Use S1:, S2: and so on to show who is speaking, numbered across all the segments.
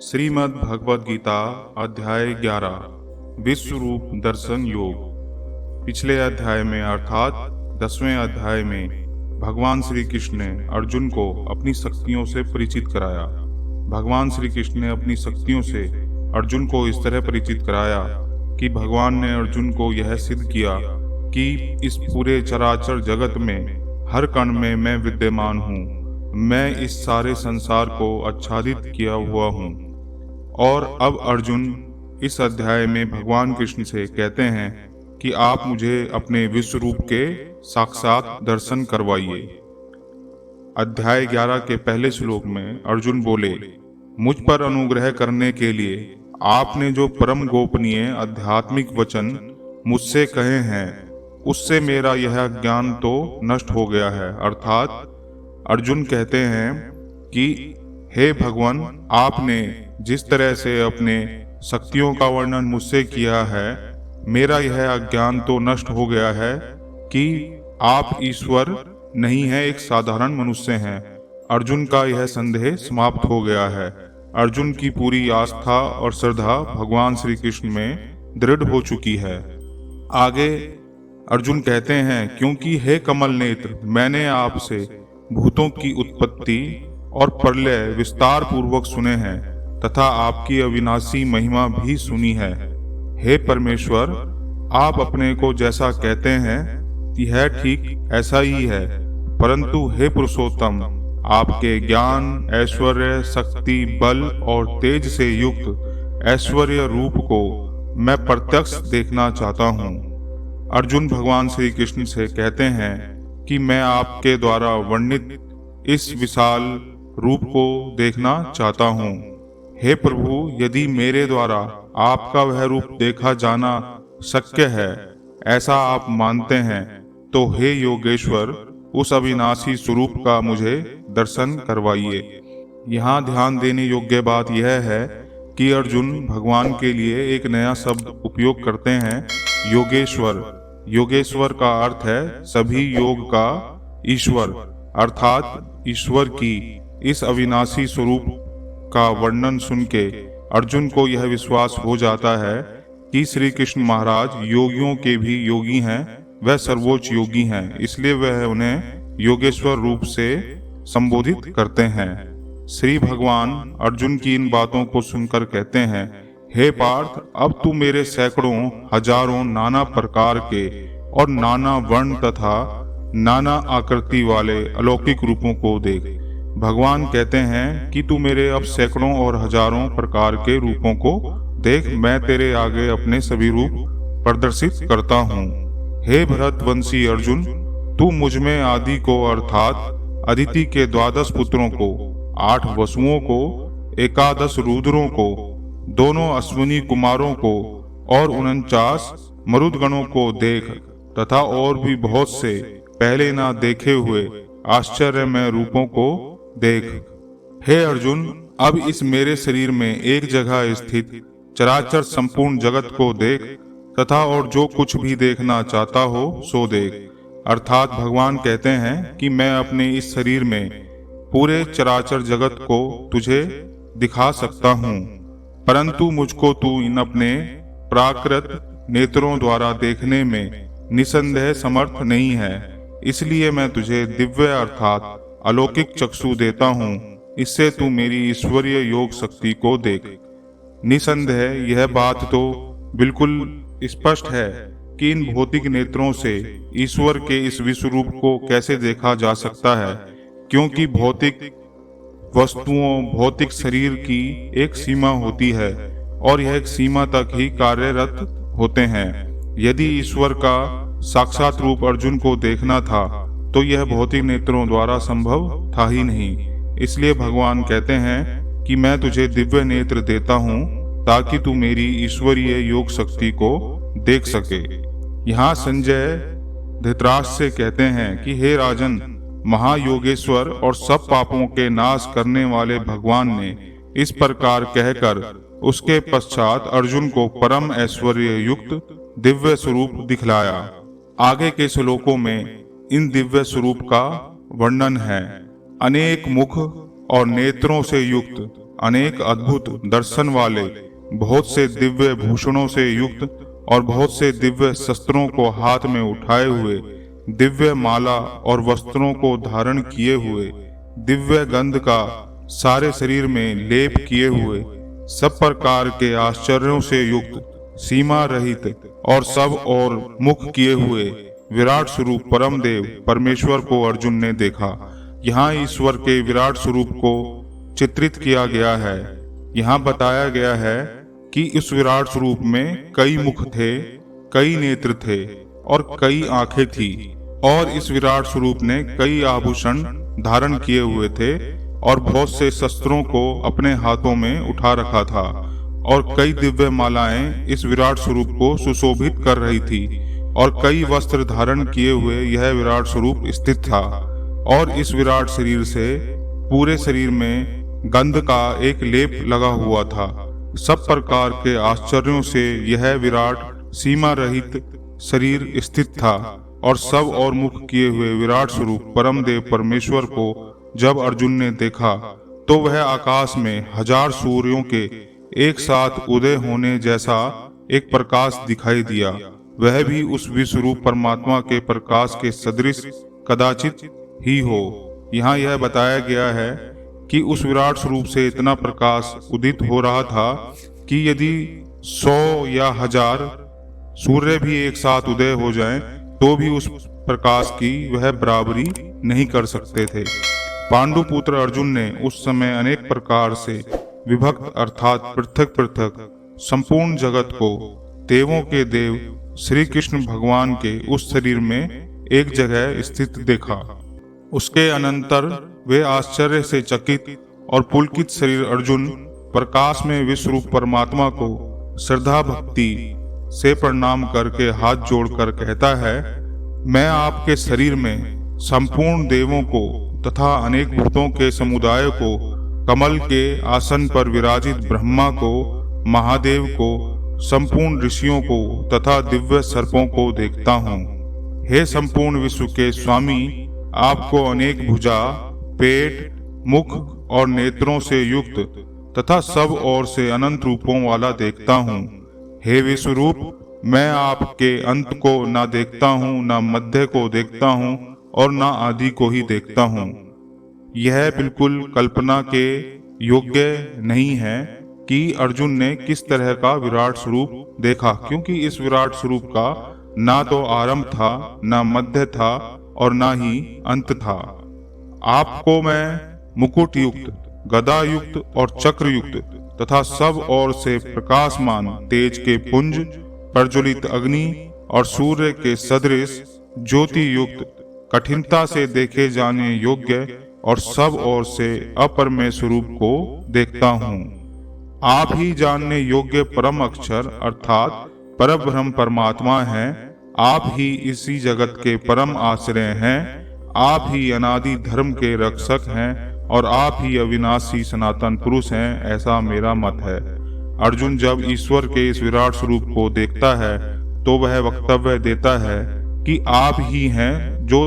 S1: श्रीमद् भगवद गीता अध्याय 11 विश्व रूप दर्शन योग। पिछले अध्याय में अर्थात 10वें अध्याय में भगवान श्री कृष्ण ने अर्जुन को अपनी शक्तियों से परिचित कराया। भगवान श्री कृष्ण ने अपनी शक्तियों से अर्जुन को इस तरह परिचित कराया कि भगवान ने अर्जुन को यह सिद्ध किया कि इस पूरे चराचर जगत में हर कण में मैं विद्यमान हूँ। मैं इस सारे संसार को आच्छादित किया हुआ हूँ। और अब अर्जुन इस अध्याय में भगवान कृष्ण से कहते हैं कि आप मुझे अपने विश्व रूप के साक्षात दर्शन करवाइए। अध्याय 11 के पहले श्लोक में अर्जुन बोले, मुझ पर अनुग्रह करने के लिए आपने जो परम गोपनीय आध्यात्मिक वचन मुझसे कहे हैं उससे मेरा यह ज्ञान तो नष्ट हो गया है। अर्थात अर्जुन कहते हैं कि हे भगवान, आपने जिस तरह से अपने शक्तियों का वर्णन मुझसे किया है, मेरा यह अज्ञान तो नष्ट हो गया है कि आप ईश्वर नहीं हैं, एक साधारण मनुष्य हैं। अर्जुन का यह संदेह समाप्त हो गया है। अर्जुन की पूरी आस्था और श्रद्धा भगवान श्री कृष्ण में दृढ़ हो चुकी है। आगे अर्जुन कहते हैं, क्योंकि हे कमल नेत्र, मैंने आपसे भूतों की उत्पत्ति और प्रलय विस्तार पूर्वक सुने हैं तथा आपकी अविनाशी महिमा भी सुनी है। हे परमेश्वर, आप अपने को जैसा कहते हैं यह ठीक ऐसा ही है, परंतु हे पुरुषोत्तम, आपके ज्ञान, ऐश्वर्य, शक्ति, बल और तेज से युक्त ऐश्वर्य रूप को मैं प्रत्यक्ष देखना चाहता हूँ। अर्जुन भगवान श्री कृष्ण से कहते हैं कि मैं आपके द्वारा वर्णित इस विशाल रूप को देखना चाहता हूँ। हे प्रभु, यदि मेरे द्वारा आपका वह रूप देखा जाना शक्य है, ऐसा आप मानते हैं, तो हे योगेश्वर, उस अविनाशी स्वरूप का मुझे दर्शन करवाइए। यहाँ ध्यान देने योग्य बात यह है कि अर्जुन भगवान के लिए एक नया शब्द उपयोग करते हैं, योगेश्वर। योगेश्वर का अर्थ है सभी योग का ईश्वर, अर्थात ईश्वर की इस अविनाशी स्वरूप का वर्णन सुन के अर्जुन को यह विश्वास हो जाता है कि श्री कृष्ण महाराज योगियों के भी योगी हैं, वह सर्वोच्च योगी हैं, इसलिए वह उन्हें योगेश्वर रूप से संबोधित करते हैं। श्री भगवान अर्जुन की इन बातों को सुनकर कहते हैं, हे पार्थ, अब तू मेरे सैकड़ों हजारों नाना प्रकार के और नाना वर्ण तथा नाना आकृति वाले अलौकिक रूपों को देख। भगवान कहते हैं कि तू मेरे अब सैकड़ों और हजारों प्रकार के रूपों को देख, मैं तेरे आगे अपने सभी रूप प्रदर्शित करता हूँ। हे भरतवंशी अर्जुन, तू मुझ में आदि को अर्थात अदिति के 12 पुत्रों को, 8 वसुओं को, 11 रुद्रों को, दोनों अश्विनी कुमारों को और 49 मरुदगणों को देख तथा और भी बहुत से पहले ना देखे हुए आश्चर्यमय रूपों को देख। हे अर्जुन, अब इस मेरे शरीर में एक जगह स्थित चराचर संपूर्ण जगत को देख तथा और जो कुछ भी देखना चाहता हो सो देख। अर्थात भगवान कहते हैं कि मैं अपने इस शरीर में पूरे चराचर जगत को तुझे दिखा सकता हूँ, परंतु मुझको तू इन अपने प्राकृत नेत्रों द्वारा देखने में निसंदेह समर्थ नहीं है। इसलिए मैं तुझे दिव्य अर्थात अलौकिक चक्षु देता हूँ, इससे तू मेरी ईश्वरीय योग शक्ति को देख। निसंदेह यह बात तो बिल्कुल स्पष्ट है कि इन भौतिक नेत्रों से ईश्वर के इस विश्व रूप को कैसे देखा जा सकता है, क्योंकि भौतिक वस्तुओं, भौतिक शरीर की एक सीमा होती है और यह एक सीमा तक ही कार्यरत होते हैं। यदि ईश्वर का साक्षात रूप अर्जुन को देखना था तो यह भौतिक नेत्रों द्वारा संभव था ही नहीं। इसलिए भगवान कहते हैं कि मैं तुझे दिव्य नेत्र देता हूँ ताकि तू मेरी ईश्वरीय योग शक्ति को देख सके। यहाँ संजय धृतराष्ट्र से कहते हैं कि हे राजन, महायोगेश्वर और सब पापों के नाश करने वाले भगवान ने इस प्रकार कहकर उसके पश्चात अर्जुन को परम ऐश्वर्य युक्त दिव्य स्वरूप दिखलाया। आगे के श्लोकों में इन दिव्य स्वरूप का वर्णन है। अनेक मुख और नेत्रों से युक्त अनेक अद्भुत दर्शन वाले, बहुत से दिव्य भूषणों से युक्त और बहुत से दिव्य शस्त्रों को हाथ में उठाए हुए, दिव्य माला और वस्त्रों को धारण किए हुए, दिव्य गंध का सारे शरीर में लेप किए हुए, सब प्रकार के आश्चर्यों से युक्त, सीमा रहित और सब और मुख किए हुए विराट स्वरूप परम देव परमेश्वर को अर्जुन ने देखा। यहाँ ईश्वर के विराट स्वरूप को चित्रित किया गया है। यहाँ बताया गया है कि इस विराट स्वरूप में कई मुख थे, कई नेत्र थे और कई आंखें थी, और इस विराट स्वरूप ने कई आभूषण धारण किए हुए थे और बहुत से शस्त्रों को अपने हाथों में उठा रखा था, और कई दिव्य मालाएं इस विराट स्वरूप को सुशोभित कर रही थी, और कई वस्त्र धारण किए हुए यह विराट स्वरूप स्थित था। और इस विराट शरीर से पूरे शरीर में गंध का एक लेप लगा हुआ था। सब प्रकार के आश्चर्यों से यह विराट सीमा रहित शरीर स्थित था, और सब और मुख किए हुए विराट स्वरूप परम देव परमेश्वर को जब अर्जुन ने देखा तो वह आकाश में 1000 सूर्यों के एक साथ उदय होने जैसा एक प्रकाश दिखाई दिया। वह भी उस विश्वरूप परमात्मा के प्रकाश के सदृश कदाचित ही हो। यहाँ यह बताया गया है कि उस विराट स्वरूप से इतना प्रकाश उदित हो रहा था कि यदि 100 या 1000 सूर्य भी एक साथ उदय हो जाएं, तो भी उस प्रकाश की वह बराबरी नहीं कर सकते थे। पांडुपुत्र अर्जुन ने उस समय अनेक प्रकार से विभक्त अर्थात पृथक पृथक संपूर्ण जगत को देवों के देव श्री कृष्ण भगवान के उस शरीर में एक जगह स्थित देखा। उसके अनंतर वे आश्चर्य से चकित और पुलकित शरीर अर्जुन प्रकाश में विश्वरूप परमात्मा को श्रद्धा भक्ति से प्रणाम करके हाथ जोड़कर कहता है, मैं आपके शरीर में संपूर्ण देवों को तथा अनेक भूतों के समुदाय को, कमल के आसन पर विराजित ब्रह्मा को, महादेव को, संपूर्ण ऋषियों को तथा दिव्य सर्पों को देखता हूँ। हे संपूर्ण विश्व के स्वामी, आपको अनेक भुजा, पेट, मुख और नेत्रों से युक्त तथा सब ओर से अनंत रूपों वाला देखता हूँ। हे विश्वरूप, मैं आपके अंत को ना देखता हूँ, ना मध्य को देखता हूँ और ना आदि को ही देखता हूँ। यह बिल्कुल कल्पना के योग्य नहीं है कि अर्जुन ने किस तरह का विराट स्वरूप देखा, क्योंकि इस विराट स्वरूप का ना तो आरंभ था, ना मध्य था और ना ही अंत था। आपको मैं मुकुट युक्त, गदा युक्त और चक्र युक्त तथा सब ओर से प्रकाशमान तेज के पुंज, प्रज्वलित अग्नि और सूर्य के सदृश ज्योति युक्त, कठिनता से देखे जाने योग्य और सब ओर से अपरमेय स्वरूप को देखता हूँ। आप ही जानने योग्य परम अक्षर अर्थात परब्रह्म परमात्मा हैं। आप ही इसी जगत के परम आश्रय हैं। आप ही अनादि धर्म के रक्षक हैं और आप ही अविनाशी सनातन पुरुष हैं, ऐसा मेरा मत है। अर्जुन जब ईश्वर के इस विराट स्वरूप को देखता है तो वह वक्तव्य देता है कि आप ही हैं जो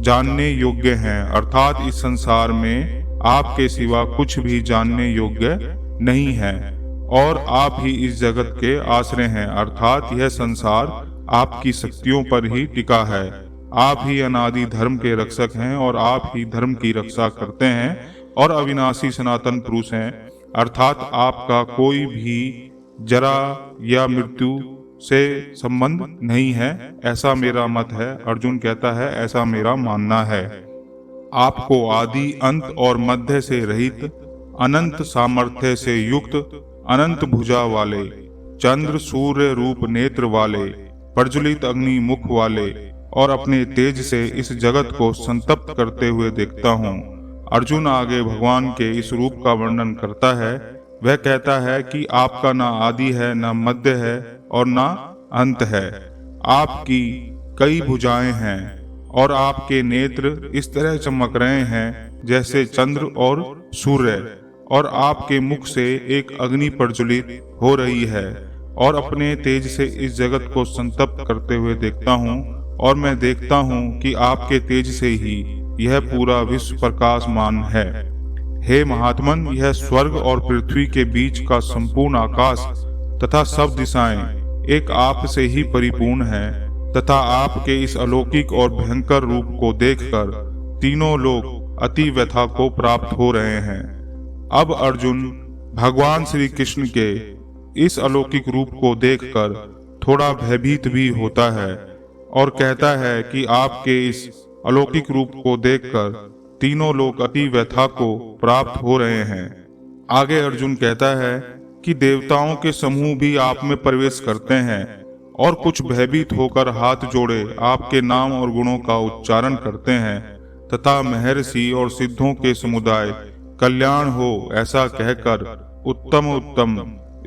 S1: जानने योग्य हैं, अर्थात इस संसार में आपके सिवा कुछ भी जानने योग्य नहीं है, और आप ही इस जगत के आश्रय हैं, अर्थात यह संसार आपकी शक्तियों पर ही टिका है। आप ही अनादि धर्म के रक्षक हैं और आप ही धर्म की रक्षा करते हैं और अविनाशी सनातन पुरुष हैं, अर्थात आपका कोई भी जरा या मृत्यु से संबंध नहीं है, ऐसा मेरा मत है। अर्जुन कहता है, ऐसा मेरा मानना है। आपको आदि अंत और मध्य से रहित, अनंत सामर्थ्य से युक्त, अनंत भुजा वाले, चंद्र सूर्य रूप नेत्र वाले, प्रज्वलित अग्नि मुख वाले और अपने तेज से इस जगत को संतप्त करते हुए देखता हूँ। अर्जुन आगे भगवान के इस रूप का वर्णन करता है। वह कहता है कि आपका ना आदि है, ना मध्य है और ना अंत है। आपकी कई भुजाएं हैं और आपके नेत्र इस तरह चमक रहे हैं जैसे चंद्र और सूर्य, और आपके मुख से एक अग्नि प्रज्वलित हो रही है, और अपने तेज से इस जगत को संतप्त करते हुए देखता हूँ। और मैं देखता हूँ कि आपके तेज से ही यह पूरा विश्व प्रकाशमान है। हे महात्मन, यह स्वर्ग और पृथ्वी के बीच का संपूर्ण आकाश तथा सब दिशाएं एक आप से ही परिपूर्ण है, तथा आपके इस अलौकिक और भयंकर रूप को देखकर तीनों लोग अति व्यथा को प्राप्त हो रहे हैं। अब अर्जुन भगवान श्री कृष्ण के इस अलौकिक रूप को देखकर थोड़ा भयभीत भी होता है और कहता है कि आपके इस अलौकिक रूप को देखकर तीनों लोग अति व्यथा को प्राप्त हो रहे हैं। आगे अर्जुन कहता है कि देवताओं के समूह भी आप में प्रवेश करते हैं और कुछ भयभीत होकर हाथ जोड़े आपके नाम और गुणों का उच्चारण करते हैं, तथा महर्षि और सिद्धों के समुदाय कल्याण हो ऐसा कहकर उत्तम उत्तम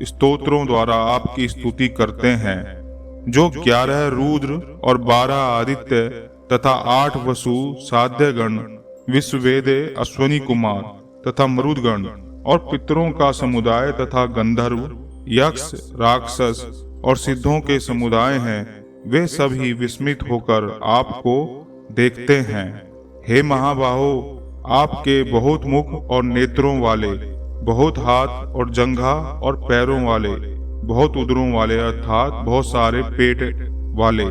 S1: स्तोत्रों द्वारा आपकी स्तुति करते हैं। जो 11 रुद्र और 12 आदित्य तथा 8 वसु साध्यगण, विश्ववेदे, अश्वनी कुमार तथा मरुदगण और पितरों का समुदाय तथा गंधर्व, यक्ष, राक्षस और सिद्धों के समुदाय हैं, वे सभी विस्मित होकर आपको देखते हैं। हे महाबाहो, आपके बहुत मुख और नेत्रों वाले, बहुत हाथ और जंघा और पैरों वाले, बहुत उदरों वाले अर्थात बहुत सारे पेट वाले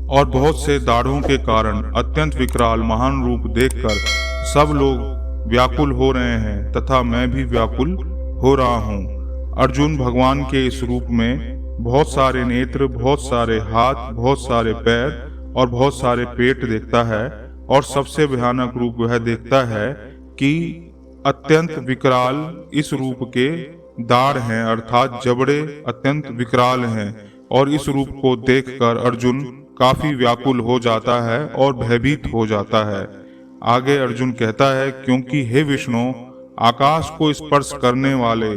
S1: और बहुत से दाढ़ों के कारण अत्यंत विकराल महान रूप देखकर सब लोग व्याकुल हो रहे हैं, तथा मैं भी व्याकुल हो रहा हूँ। अर्जुन भगवान के इस रूप में बहुत सारे नेत्र, बहुत सारे हाथ, बहुत सारे पैर और बहुत सारे पेट देखता है, और सबसे भयानक रूप वह देखता है कि अत्यंत विकराल इस रूप के दाढ़ हैं, अर्थात जबड़े अत्यंत विकराल हैं, और इस रूप को देखकर अर्जुन काफी व्याकुल हो जाता है और भयभीत हो जाता है। आगे अर्जुन कहता है, क्योंकि हे विष्णु, आकाश को स्पर्श करने वाले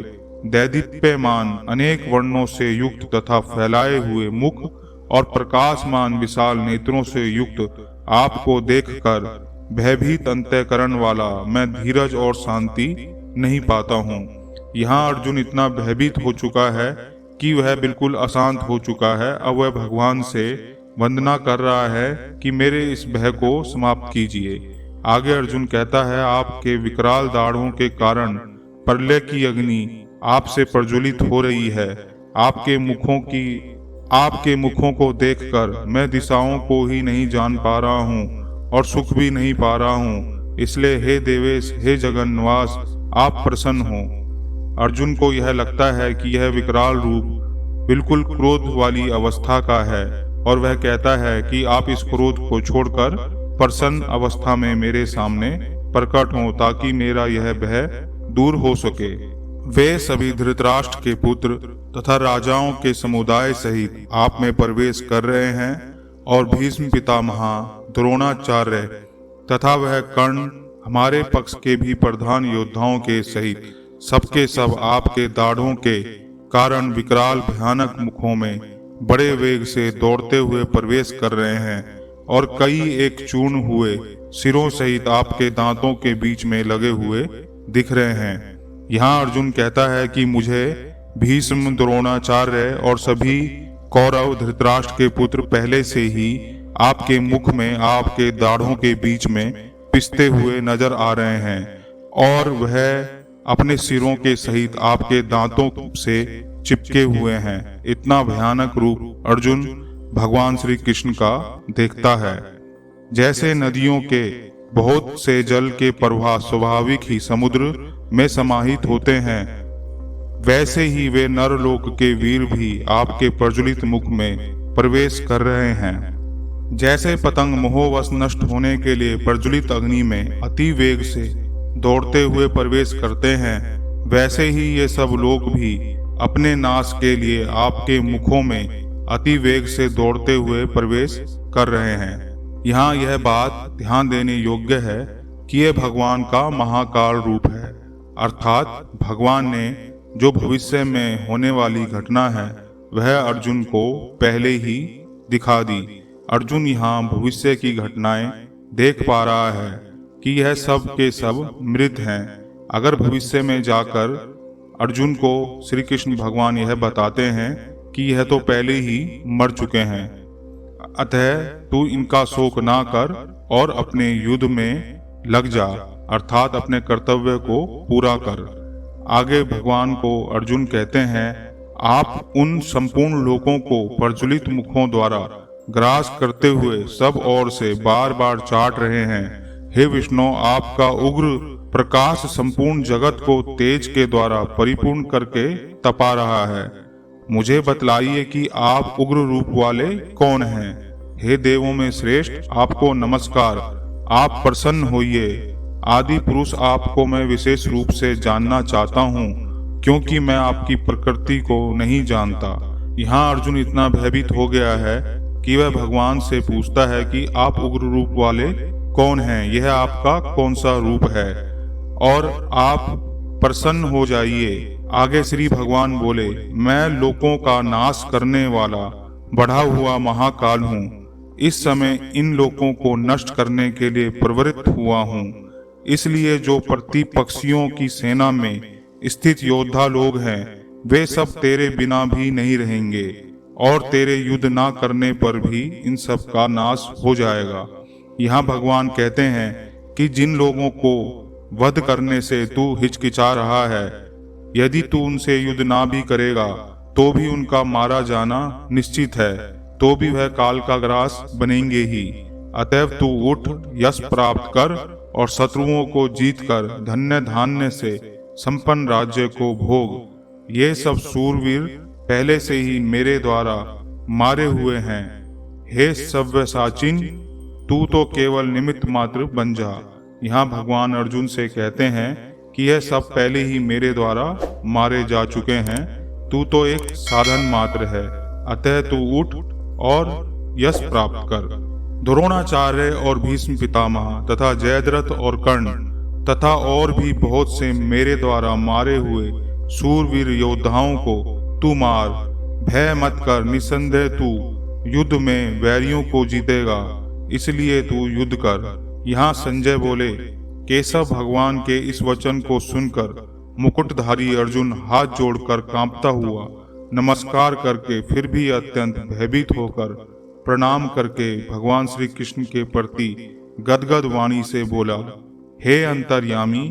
S1: दैदीप्यमान अनेक वर्णों से युक्त तथा फैलाए हुए मुख और प्रकाशमान विशाल नेत्रों से युक्त आपको देखकर भयभीत अंतःकरण वाला मैं धीरज और शांति नहीं पाता हूँ। यहाँ अर्जुन इतना भयभीत हो चुका है कि वह बिल्कुल अशांत हो चुका है। अब वह भगवान से वंदना कर रहा है कि मेरे इस भय को समाप्त कीजिए। आगे अर्जुन कहता है, आपके विकराल दाढ़ों के कारण प्रलय की अग्नि आपसे प्रज्वलित हो रही है। आपके मुखों को देखकर मैं दिशाओं को ही नहीं जान पा रहा हूँ और सुख भी नहीं पा रहा हूँ। इसलिए हे देवेश, हे जगन निवास, आप प्रसन्न हो। अर्जुन को यह लगता है कि यह विकराल रूप बिल्कुल क्रोध वाली अवस्था का है, और वह कहता है कि आप इस क्रोध को छोड़कर प्रसन्न अवस्था में मेरे सामने प्रकट हो, ताकि मेरा यह भय दूर हो सके। वे सभी धृतराष्ट्र के पुत्र तथा राजाओं के समुदाय सहित आप में प्रवेश कर रहे हैं, और भीष्म पितामह, द्रोणाचार्य तथा वह कर्ण, हमारे पक्ष के भी प्रधान योद्धाओं के सहित सबके सब आपके दाढ़ों के कारण विकराल भयानक मुखों में बड़े वेग से दौड़ते हुए प्रवेश कर रहे हैं, और कई एक चूर्ण हुए सिरों सहित आपके दांतों के बीच में लगे हुए दिख रहे हैं। यहाँ अर्जुन कहता है कि मुझे भीष्म, द्रोणाचार्य और सभी कौरव धृतराष्ट्र के पुत्र पहले से ही आपके मुख में, आपके दाढ़ों के बीच में पिसते हुए नजर आ रहे हैं, और वह अपने सिरों के सहित आपके दांतों से चिपके हुए हैं। इतना भयानक रूप अर्जुन भगवान श्री कृष्ण का देखता है। जैसे नदियों के बहुत से जल के प्रवाह स्वाभाविक ही समुद्र में समाहित होते हैं, वैसे ही वे नरलोक के वीर भी आपके प्रज्वलित मुख में प्रवेश कर रहे हैं। जैसे पतंग मोहवश नष्ट होने के लिए प्रज्वलित अग्नि में अति वेग से दौड़ते हुए प्रवेश करते हैं, वैसे ही ये सब लोग भी अपने नाश के लिए आपके मुखों में अति वेग से दौड़ते हुए प्रवेश कर रहे हैं। यहाँ यह बात ध्यान देने योग्य है कि यह भगवान का महाकाल रूप है, अर्थात भगवान ने जो भविष्य में होने वाली घटना है वह अर्जुन को पहले ही दिखा दी। अर्जुन यहाँ भविष्य की घटनाएं देख पा रहा है कि यह सब के सब मृत हैं। अगर भविष्य में जाकर अर्जुन को श्री कृष्ण भगवान यह बताते हैं कि यह तो पहले ही मर चुके हैं, अतः तू इनका शोक ना कर और अपने युद्ध में लग जा। अर्थात अपने कर्तव्य को पूरा कर। आगे भगवान को अर्जुन कहते हैं, आप उन संपूर्ण लोगों को प्रज्वलित मुखों द्वारा ग्रास करते हुए सब ओर से बार बार चाट रहे हैं। हे विष्णु, आपका उग्र प्रकाश संपूर्ण जगत को तेज के द्वारा परिपूर्ण करके तपा रहा है। मुझे बतलाइए कि आप उग्र रूप वाले कौन हैं। हे देवों में श्रेष्ठ, आपको नमस्कार। आप प्रसन्न होइए। आदि पुरुष, आपको मैं विशेष रूप से जानना चाहता हूँ, क्योंकि मैं आपकी प्रकृति को नहीं जानता। यहाँ अर्जुन इतना भयभीत हो गया है कि वह भगवान से पूछता है कि आप उग्र रूप वाले कौन हैं, यह आपका कौन सा रूप है, और आप प्रसन्न हो जाइए। आगे श्री भगवान बोले, मैं लोकों का नाश करने वाला बढ़ा हुआ महाकाल हूँ। इस समय इन लोकों को नष्ट करने के लिए प्रवृत्त हुआ हूँ। इसलिए जो प्रतिपक्षियों की सेना में स्थित योद्धा लोग हैं, वे सब तेरे बिना भी नहीं रहेंगे, और तेरे युद्ध ना करने पर भी इन सब का नाश हो जाएगा। यहाँ भगवान कहते हैं कि जिन लोगों को वध करने से तू हिचकिचा रहा है, यदि तू उनसे युद्ध ना भी करेगा तो भी उनका मारा जाना निश्चित है, तो भी वह काल का ग्रास बनेंगे ही। अतएव तू उठ, यश प्राप्त कर और शत्रुओं को जीत कर धन्य धान्य से संपन्न राज्य को भोग। ये सब सूरवीर पहले से ही मेरे द्वारा मारे हुए हैं। हे सव्यसाचिन, तू तो केवल निमित्त मात्र बन जा। यहाँ भगवान अर्जुन से कहते हैं कि यह सब पहले ही मेरे द्वारा मारे जा चुके हैं, तू तो एक साधन मात्र है। अतः तू उठ और यश प्राप्त कर। द्रोणाचार्य और भीष्म पितामह तथा जयद्रथ और कर्ण तथा और भी बहुत से मेरे द्वारा मारे हुए सूरवीर योद्धाओं को तू मार। भय मत कर, निसंदेह तू युद्ध में वैरियों को जीतेगा, इसलिए तू युद्ध कर। यहाँ संजय बोले, केशव भगवान के इस वचन को सुनकर मुकुटधारी अर्जुन हाथ जोड़कर कांपता हुआ नमस्कार करके फिर भी अत्यंत भयभीत होकर प्रणाम करके भगवान श्री कृष्ण के प्रति गदगद वाणी से बोला, हे अंतर्यामी,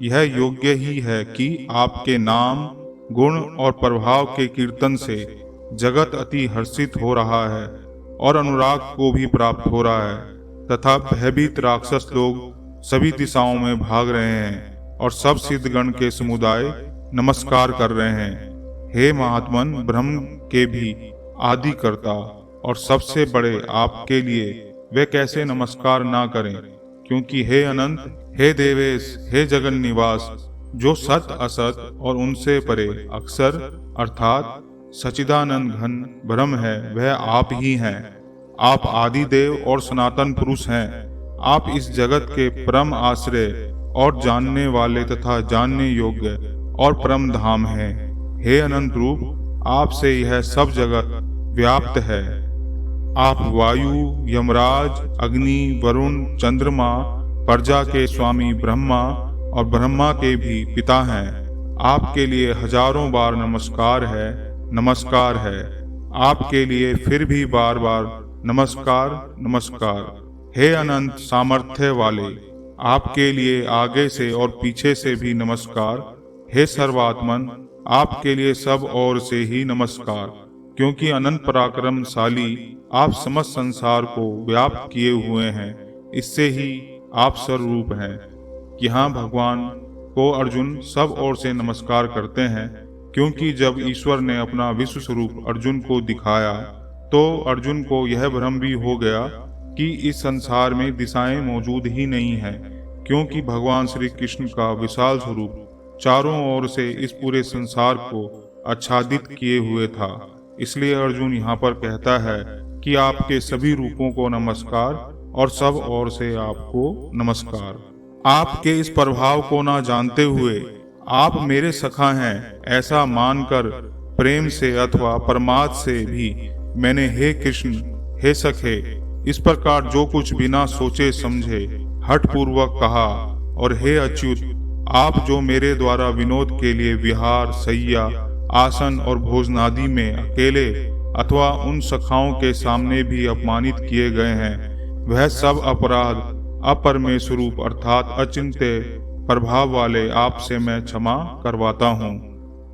S1: यह योग्य ही है कि आपके नाम, गुण और प्रभाव के कीर्तन से जगत अति हर्षित हो रहा है और अनुराग को भी प्राप्त हो रहा है, तथा भयभीत राक्षस लोग सभी दिशाओं में भाग रहे हैं और सब सिद्धगण के समुदाय नमस्कार कर रहे हैं। हे महात्मन, ब्रह्म के भी आदि करता और सबसे बड़े आपके लिए वे कैसे नमस्कार ना करें, क्योंकि हे अनंत, हे देवेश, हे जगन निवास, जो सत असत और उनसे परे अक्षर अर्थात सचिदानंद घन ब्रह्म है, वह आप ही हैं। आप आदि देव और सनातन पुरुष हैं। आप इस जगत के परम आश्रय और जानने वाले तथा जानने योग्य और परम धाम हैं। हे अनंत रूप, आपसे यह सब जगत व्याप्त है। आप वायु, यमराज, अग्नि, वरुण, चंद्रमा, प्रजा के स्वामी ब्रह्मा और ब्रह्मा के भी पिता हैं। आपके लिए हजारों बार नमस्कार है, नमस्कार है। आपके लिए फिर भी बार बार नमस्कार, नमस्कार। हे अनंत सामर्थ्य वाले, आपके लिए आगे से और पीछे से भी नमस्कार। हे सर्वात्मन, आपके लिए सब ओर से ही नमस्कार, क्योंकि अनंत पराक्रमशाली आप समस्त संसार को व्याप्त किए हुए हैं, इससे ही आप सर्वरूप हैं। यहाँ भगवान को अर्जुन सब ओर से नमस्कार करते हैं, क्योंकि जब ईश्वर ने अपना विश्व स्वरूप अर्जुन को दिखाया तो अर्जुन को यह भ्रम भी हो गया कि इस संसार में दिशाएं मौजूद ही नहीं है, क्योंकि भगवान श्री कृष्ण का विशाल स्वरूप चारों ओर से इस पूरे संसार को आच्छादित किए हुए था। इसलिए अर्जुन यहाँ पर कहता है कि आपके सभी रूपों को नमस्कार और सब ओर से आपको नमस्कार। आपके इस प्रभाव को ना जानते हुए आप मेरे सखा हैं ऐसा मानकर प्रेम से अथवा प्रमाद से भी मैंने हे कृष्ण, हे सखे, इस प्रकार जो कुछ बिना सोचे समझे हठ पूर्वक कहा। और हे अच्युत, आप जो मेरे द्वारा विनोद के लिए विहार, सैया, आसन और भोजनादि में अकेले अथवा उन सखाओं के सामने भी अपमानित किए गए हैं, वह सब अपराध अपरमेय स्वरूप अर्थात अचिंत्य प्रभाव वाले आपसे मैं क्षमा करवाता हूँ।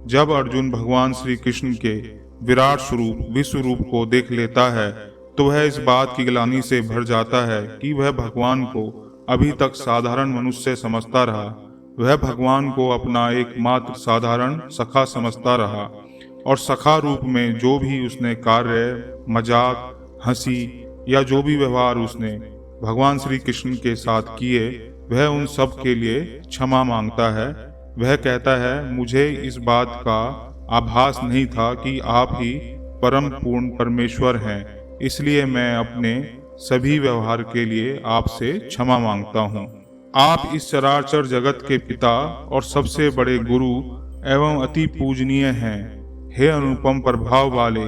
S1: जब अर्जुन भगवान श्री कृष्ण के विराट स्वरूप विश्व रूप को देख लेता है तो वह इस बात की ग्लानि से भर जाता है कि वह भगवान को अभी तक साधारण मनुष्य समझता रहा। वह भगवान को अपना एकमात्र साधारण सखा समझता रहा और सखा रूप में जो भी उसने कार्य, मजाक, हंसी या जो भी व्यवहार उसने भगवान श्री कृष्ण के साथ किए, वह उन सब के लिए क्षमा मांगता है। वह कहता है, मुझे इस बात का आभास नहीं था कि आप ही परम पूर्ण परमेश्वर हैं, इसलिए मैं अपने सभी व्यवहार के लिए आपसे क्षमा मांगता हूँ। आप इस चराचर जगत के पिता और सबसे बड़े गुरु एवं अति पूजनीय हैं। हे अनुपम प्रभाव वाले,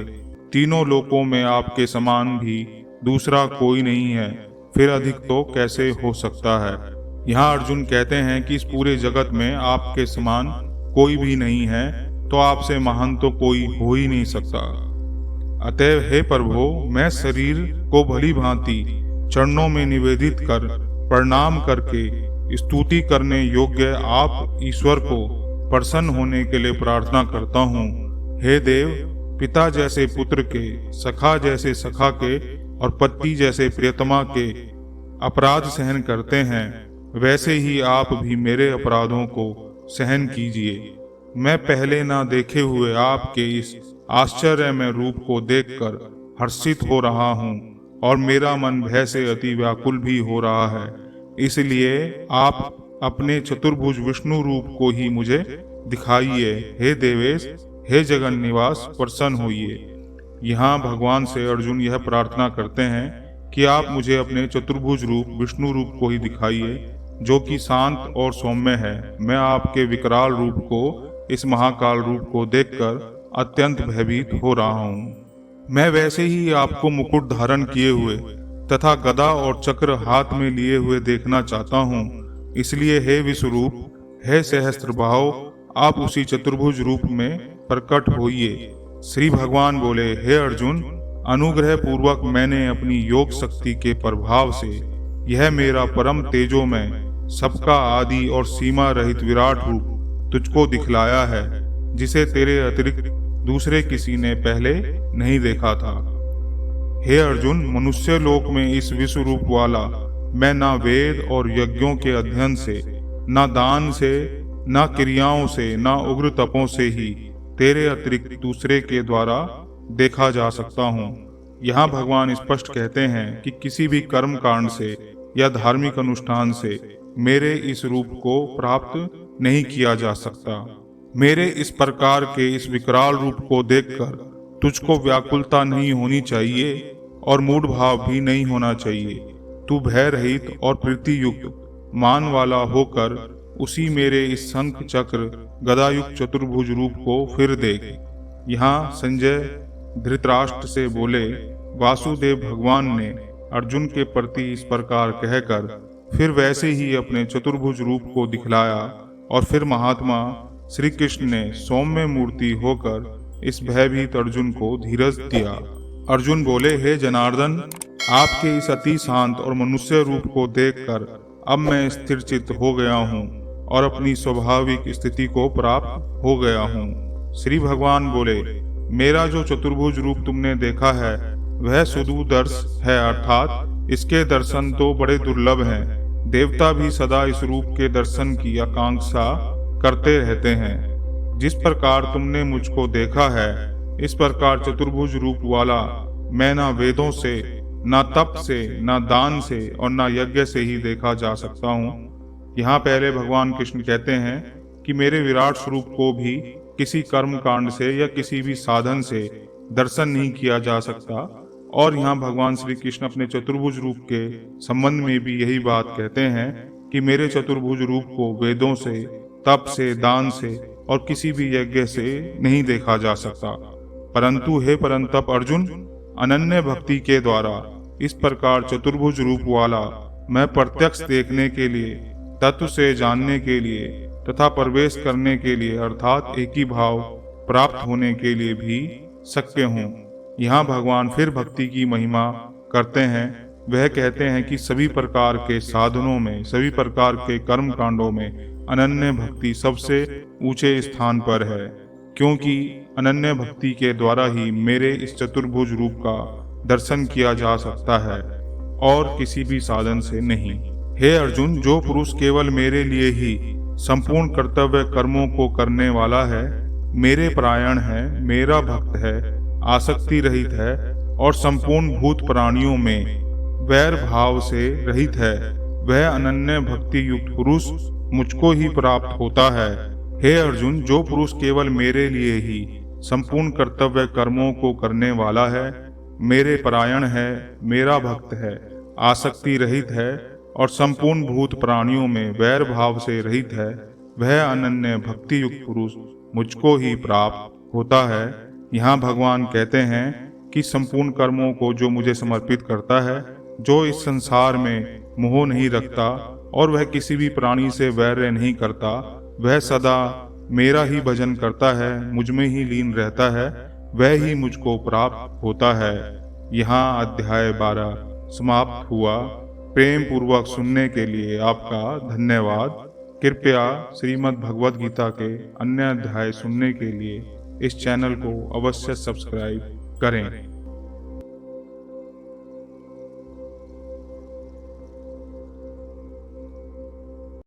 S1: तीनों लोकों में आपके समान भी दूसरा कोई नहीं है, फिर अधिक तो कैसे हो सकता है। यहाँ अर्जुन कहते हैं कि इस पूरे जगत में आपके समान कोई भी नहीं है, तो आपसे महान तो कोई हो ही नहीं सकता। अतएव हे प्रभो, मैं शरीर को भली भांति चरणों में निवेदित कर प्रणाम करके स्तुति करने योग्य आप ईश्वर को प्रसन्न होने के लिए प्रार्थना करता हूँ। हे देव, पिता जैसे पुत्र के, सखा जैसे सखा के और पति जैसे प्रियतमा के अपराध सहन करते हैं, वैसे ही आप भी मेरे अपराधों को सहन कीजिए। मैं पहले ना देखे हुए आपके इस आश्चर्यमय रूप को देखकर हर्षित हो रहा हूँ और मेरा मन भय से अति व्याकुल भी हो रहा है। इसलिए आप अपने चतुर्भुज विष्णु रूप को ही मुझे दिखाइए। हे देवेश, हे जगन निवास, प्रसन्न होइए। यहाँ भगवान से अर्जुन यह प्रार्थना करते हैं कि आप मुझे अपने चतुर्भुज रूप विष्णु रूप को ही दिखाइए, जो कि शांत और सौम्य है। मैं आपके विकराल रूप को, इस महाकाल रूप को देखकर अत्यंत भयभीत हो रहा हूँ। मैं वैसे ही आपको मुकुट धारण किए हुए तथा गदा और चक्र हाथ में लिए हुए देखना चाहता हूँ। इसलिए हे विश्वरूप, हे सहस्त्रबाहो, आप उसी चतुर्भुज रूप में प्रकट होइए। श्री भगवान बोले, हे अर्जुन, अनुग्रह पूर्वक मैंने अपनी योग शक्ति के प्रभाव से यह मेरा परम तेजोमय, सबका आदि और सीमा रहित विराट रूप तुझको दिखलाया है, जिसे तेरे अतिरिक्त दूसरे किसी ने पहले नहीं देखा था। हे अर्जुन, मनुष्य लोक में इस विश्व रूप वाला मैं ना वेद और यज्ञों के अध्ययन से, ना दान से, ना क्रियाओं से, ना उग्र तपों से ही तेरे अतिरिक्त दूसरे के द्वारा देखा जा सकता हूँ। यहाँ भगवान स्पष्ट कहते हैं कि किसी भी कर्म कांड से या धार्मिक अनुष्ठान से मेरे इस रूप को प्राप्त नहीं किया जा सकता। मेरे इस प्रकार के इस विकराल रूप को देखकर तुझको व्याकुलता नहीं होनी चाहिए और मूढ़ भाव भी नहीं होना चाहिए। तू भय रहित और प्रीति युक्त मान वाला होकर उसी मेरे इस शंख चक्र गदायुक्त चतुर्भुज रूप को फिर देख। यहाँ संजय धृतराष्ट्र से बोले, वासुदेव भगवान ने अर्जुन के प्रति इस प्रकार कहकर फिर वैसे ही अपने चतुर्भुज रूप को दिखलाया और फिर महात्मा श्री कृष्ण ने सौम्य मूर्ति होकर इस भयभीत अर्जुन को धीरज दिया। अर्जुन बोले, हे जनार्दन, आपके इस अति शांत और मनुष्य रूप को देखकर अब मैं स्थिर चित्त हो गया हूँ और अपनी स्वाभाविक स्थिति को प्राप्त हो गया हूँ। श्री भगवान बोले, मेरा जो चतुर्भुज रूप तुमने देखा है वह सुदूदर्श है, अर्थात इसके दर्शन तो बड़े दुर्लभ हैं। देवता भी सदा इस रूप के दर्शन की आकांक्षा करते रहते हैं। जिस प्रकार तुमने मुझको देखा है, इस प्रकार चतुर्भुज रूप वाला मैं ना वेदों से, ना तप से, ना दान से और ना यज्ञ से ही देखा जा सकता हूँ। यहाँ पहले भगवान कृष्ण कहते हैं कि मेरे विराट स्वरूप को भी किसी कर्म कांड से या किसी भी साधन से दर्शन नहीं किया जा सकता, और यहाँ भगवान श्री कृष्ण अपने चतुर्भुज रूप के संबंध में भी यही बात कहते हैं कि मेरे चतुर्भुज रूप को वेदों से, तप से, दान से और किसी भी यज्ञ से नहीं देखा जा सकता। परंतु हे परंतप अर्जुन, अनन्य भक्ति के द्वारा इस प्रकार चतुर्भुज रूप वाला मैं प्रत्यक्ष देखने के लिए, तत्व से जानने के लिए तथा प्रवेश करने के लिए अर्थात एक ही भाव प्राप्त होने के लिए भी शक्य हूँ। यहाँ भगवान फिर भक्ति की महिमा करते हैं वह कहते हैं कि सभी प्रकार के साधनों में, सभी प्रकार के कर्म कांडों में अनन्य भक्ति सबसे ऊंचे स्थान पर है, क्योंकि अनन्य भक्ति के द्वारा ही मेरे इस चतुर्भुज रूप का दर्शन किया जा सकता है और किसी भी साधन से नहीं। हे अर्जुन, जो पुरुष केवल मेरे लिए ही संपूर्ण कर्तव्य कर्मों को करने वाला है, मेरे परायण है, मेरा भक्त है, आसक्ति रहित है और संपूर्ण भूत प्राणियों में वैर भाव से रहित है, वह अनन्य भक्ति युक्त पुरुष मुझको ही प्राप्त होता है। हे अर्जुन, जो पुरुष केवल मेरे लिए ही संपूर्ण कर्तव्य कर्मों को करने वाला है, मेरे परायण है, मेरा भक्त है, आसक्ति रहित है और संपूर्ण भूत प्राणियों में वैर भाव से रहित है, वह अनन्य भक्ति युक्त पुरुष मुझको ही प्राप्त होता है। यहाँ भगवान कहते हैं कि संपूर्ण कर्मों को जो मुझे समर्पित करता है, जो इस संसार में मोह नहीं रखता और वह किसी भी प्राणी से वैर नहीं करता, वह सदा मेरा ही भजन करता है, मुझ में ही लीन रहता है, वह ही मुझको प्राप्त होता है। यहाँ अध्याय 12 समाप्त हुआ। प्रेम पूर्वक सुनने के लिए आपका धन्यवाद। कृपया श्रीमद् भगवद गीता के अन्य अध्याय सुनने के लिए इस चैनल को अवश्य सब्सक्राइब करें।